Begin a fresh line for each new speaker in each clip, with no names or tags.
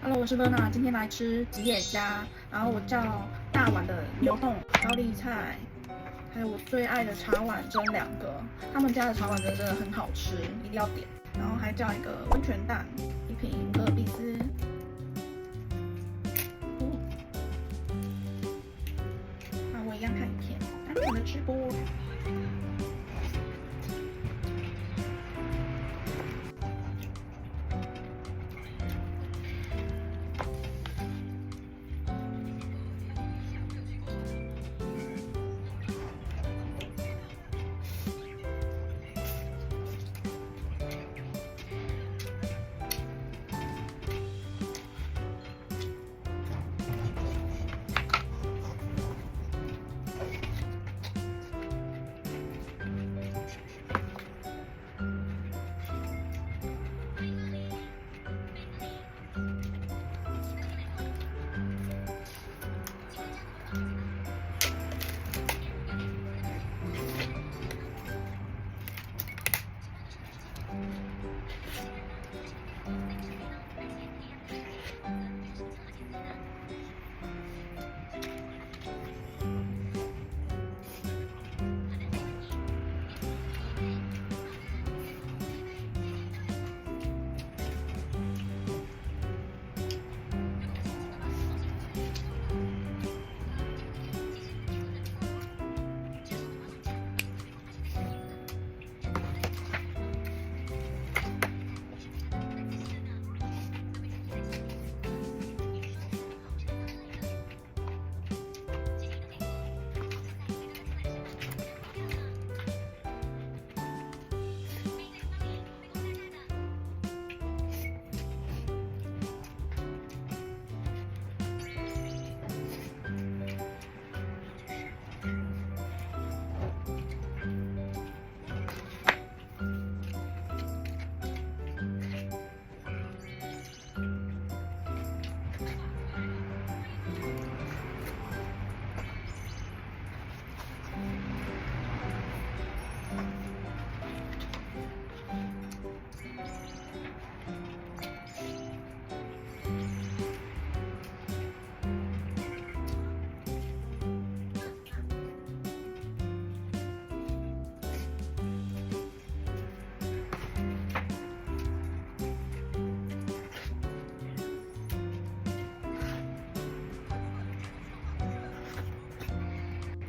Hello，我是 Verna，今天来吃吉野家，然后我叫大碗的牛冻高丽菜，还有我最爱的茶碗蒸2个，他们家的茶碗蒸真的很好吃，一定要点。然后还叫一个温泉蛋，1瓶可尔必斯。那我一样看影片，单纯的直播。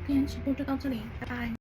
今天直播就到这里，拜拜。